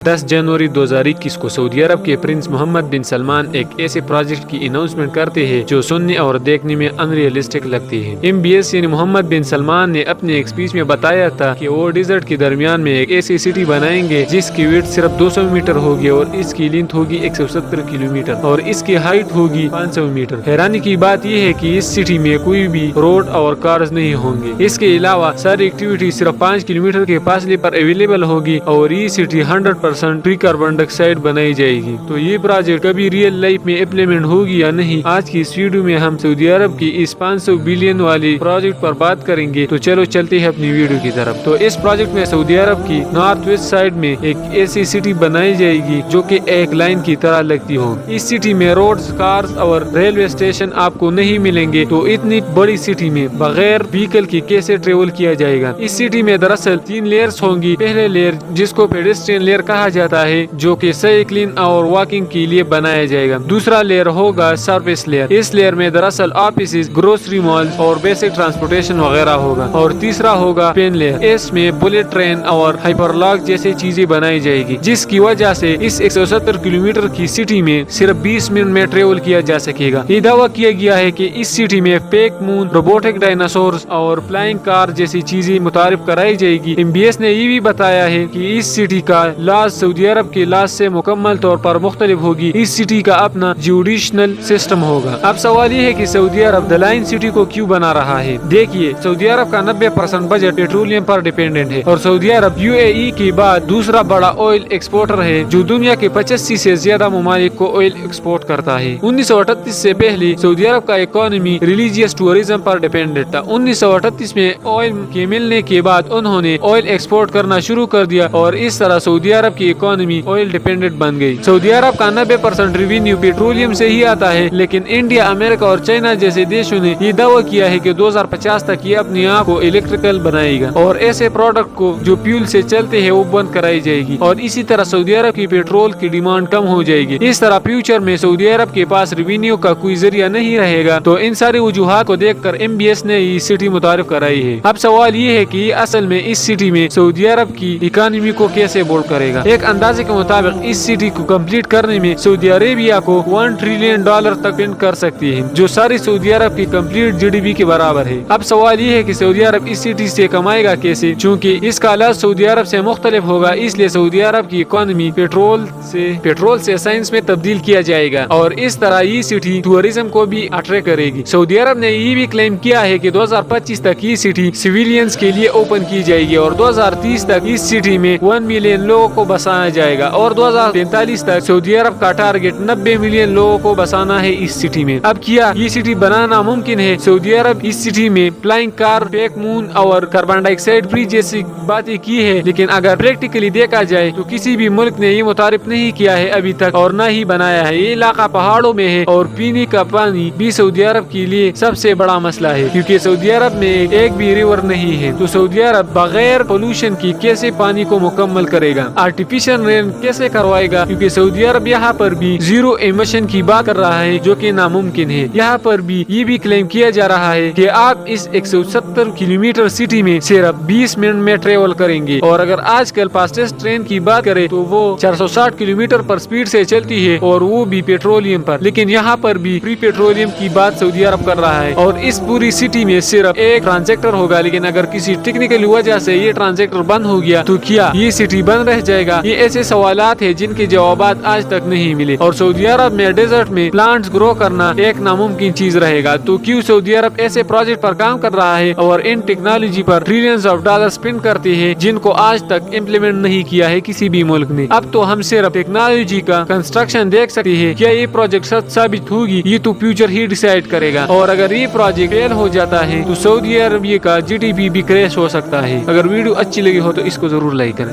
10 जनवरी 2021 को सऊदी अरब के प्रिंस मोहम्मद बिन सलमान एक ऐसे प्रोजेक्ट की अनाउंसमेंट करते हैं जो सुनने और देखने में अनरियलिस्टिक लगती है। MBS यानी मोहम्मद बिन सलमान ने अपने एक स्पीच में बताया था कि वो डिजर्ट के दरमियान में एक ऐसी सिटी बनाएंगे जिसकी विड्थ सिर्फ 200 मीटर होगी और इसकी लेंथ होगी 170 किलोमीटर और इसकी हाइट होगी 500 मीटर। हैरानी की बात यह है कि इस सिटी में कोई भी रोड और कार्स नहीं होंगे। इसके अलावा सारी एक्टिविटी सिर्फ 5 किलोमीटर के फासले पर अवेलेबल होगी और ये सिटी 100% फ्री कार्बन डाइऑक्साइड बनाई जाएगी। तो ये प्रोजेक्ट कभी रियल लाइफ में इम्प्लीमेंट होगी या नहीं, आज की इस वीडियो में हम सऊदी अरब की इस 500 बिलियन वाली प्रोजेक्ट पर बात करेंगे। तो चलो चलते हैं अपनी वीडियो की तरफ। तो इस प्रोजेक्ट में सऊदी अरब की नॉर्थ वेस्ट साइड में एक ऐसी सिटी बनाई जाएगी जो कि एक लाइन की तरह लगती हो। इस सिटी में रोड्स, कार्स और रेलवे स्टेशन आपको नहीं मिलेंगे। तो इतनी बड़ी सिटी में बगैर व्हीकल की कैसे ट्रेवल किया जाएगा। इस सिटी में दरअसल 3 लेयर्स होंगी। पहले लेयर जिसको पेडेस्ट्रियन लेयर कहा जाता है जो कि साइकिलिंग और वॉकिंग के लिए बनाया जाएगा। दूसरा लेयर होगा सर्विस लेयर। इस लेयर में दरअसल ऑफिस, ग्रोसरी मॉल और बेसिक ट्रांसपोर्टेशन वगैरह होगा। और तीसरा होगा पेन लेयर। इसमें बुलेट ट्रेन और हाइपरलॉक जैसी चीजें बनाई जाएगी जिसकी वजह से इस 170 किलोमीटर की सिटी में सिर्फ 20 मिनट में ट्रेवल किया जा सकेगा। ये दावा किया गया है कि इस सिटी में फेक मून, रोबोटिक डायनासोर और फ्लाइंग कार जैसी चीजें मुतारिफ कराई जाएगी। MBS ने ये भी बताया है कि इस सिटी का लाज सऊदी अरब के लाज से मुकम्मल तौर पर मुख्तलिफ होगी। इस सिटी का अपना जुडिशनल सिस्टम होगा। अब सवाल ये है कि Saudi Arab the line city को क्यों बना रहा है। देखिए, सऊदी अरब का 90% बजट पेट्रोलियम पर डिपेंडेंट है और सऊदी अरब UAE के बाद दूसरा बड़ा ऑयल एक्सपोर्टर है जो दुनिया के 85 से ज्यादा ममालिक को ऑयल एक्सपोर्ट करता है। 1938 से पहले सऊदी अरब का इकोनॉमी रिलीजियस टूरिज्म पर डिपेंडेंट था। 1938 में ऑयल के मिलने के बाद उन्होंने ऑयल एक्सपोर्ट करना शुरू कर दिया और इस तरह सऊदी अरब की इकोनॉमी ऑयल डिपेंडेंट बन गई। सऊदी अरब का 90% रेवेन्यू पेट्रोलियम से ही आता है, लेकिन इंडिया, अमेरिका और चाइना जैसे देशों ने ये दावा किया है कि 2050 तक ये अपने आप को इलेक्ट्रिकल बनाएगा और ऐसे प्रोडक्ट को जो फ्यूल से चलते हैं वो बंद कराई जाएगी और इसी तरह सऊदी अरब की पेट्रोल की डिमांड कम हो जाएगी। इस तरह फ्यूचर में सऊदी अरब के पास रेवेन्यू का कोई जरिया नहीं रहेगा। तो इन सारी वजूहात को देखकर MBS ने ये सिटी मुतारिफ कराई है। अब सवाल ये है कि असल में इस सिटी में सऊदी अरब की इकोनॉमी को कैसे बोल्ड करेगा। एक अंदाजे के मुताबिक इस सिटी को कंप्लीट करने में सऊदी अरेबिया को $1 ट्रिलियन तक स्पेंड कर सकती है, जो सारी सऊदी अरब की कंप्लीट GDP के बराबर है। अब सवाल ये है कि सऊदी अरब इस सिटी से कमाएगा कैसे, क्योंकि इसका लाज सऊदी अरब से मुख्तलिफ होगा। इसलिए सऊदी अरब की इकोनॉमी पेट्रोल से साइंस में तब्दील किया जाएगा और इस तरह ये सिटी टूरिज्म को भी अट्रैक्ट करेगी। सऊदी अरब ने ये भी क्लेम किया है कि 2025 तक ये सिटी सिविलियंस के लिए ओपन की जाएगी और 2030 तक इस सिटी में 1 मिलियन लोगों को बसाया जाएगा और 2045 तक सऊदी अरब का टारगेट 90 मिलियन लोगों को बसाना है इस सिटी में। अब क्या ये सिटी बनाना मुमकिन है। सऊदी अरब इस सिटी में फ्लाइंग कार, फेक मून और कार्बन डाइऑक्साइड फ्री जैसी बातें की है, लेकिन अगर प्रैक्टिकली देखा जाए तो किसी भी मुल्क ने ये मुतारिफ नहीं किया है अभी तक और न ही बनाया है। ये इलाका पहाड़ों में है और पीने का पानी भी सऊदी अरब के लिए सबसे बड़ा मसला है, क्योंकि सऊदी अरब में एक भी रिवर नहीं है। तो सऊदी अरब बगैर पोल्यूशन की कैसे पानी को मुकम्मल करेगा, आर्टिफिशियल रेन कैसे करवाएगा, क्योंकि सऊदी अरब यहाँ पर भी जीरो एमिशन की बात कर रहा है जो कि नामुमकिन है। यहाँ पर भी ये भी क्लेम किया जा रहा है कि आप इस 170 किलोमीटर सिटी में सिर्फ 20 मिनट में ट्रेवल करेंगे और अगर आजकल फास्टेस्ट ट्रेन की बात करें तो वो 460 किलोमीटर पर स्पीड से चलती है और वो भी पेट्रोलियम पर। लेकिन यहाँ पर भी फ्री पेट्रोलियम की बात सऊदी अरब कर रहा है और इस पूरी सिटी में सिर्फ एक ट्रांजैक्टर होगा, लेकिन अगर किसी टेक्निकल वजह से ये ट्रांजैक्टर बंद हो गया तो क्या ये सिटी बंद रह जाएगा। ये ऐसे सवालात है जिनके जवाब आज तक नहीं मिले और सऊदी अरब में डेजर्ट में प्लांट्स ग्रो करना एक नामुमकिन चीज रहेगा। तो क्यों सऊदी अरब ऐसे प्रोजेक्ट पर काम कर रहा है और इन टेक्नोलॉजी पर ट्रिलियंस ऑफ डॉलर स्पेंड करती है जिनको आज तक इम्प्लीमेंट नहीं किया है किसी भी मुल्क ने। अब तो हम सिर्फ टेक्नोलॉजी का कंस्ट्रक्शन देख सकते हैं। क्या ये प्रोजेक्ट सच साबित होगी, ये तो फ्यूचर ही डिसाइड करेगा। और अगर ये प्रोजेक्ट फेल हो जाता है तो सऊदी अरब का GDP भी क्रैश हो सकता है। अगर वीडियो अच्छी लगी हो तो इसको जरूर लाइक करें।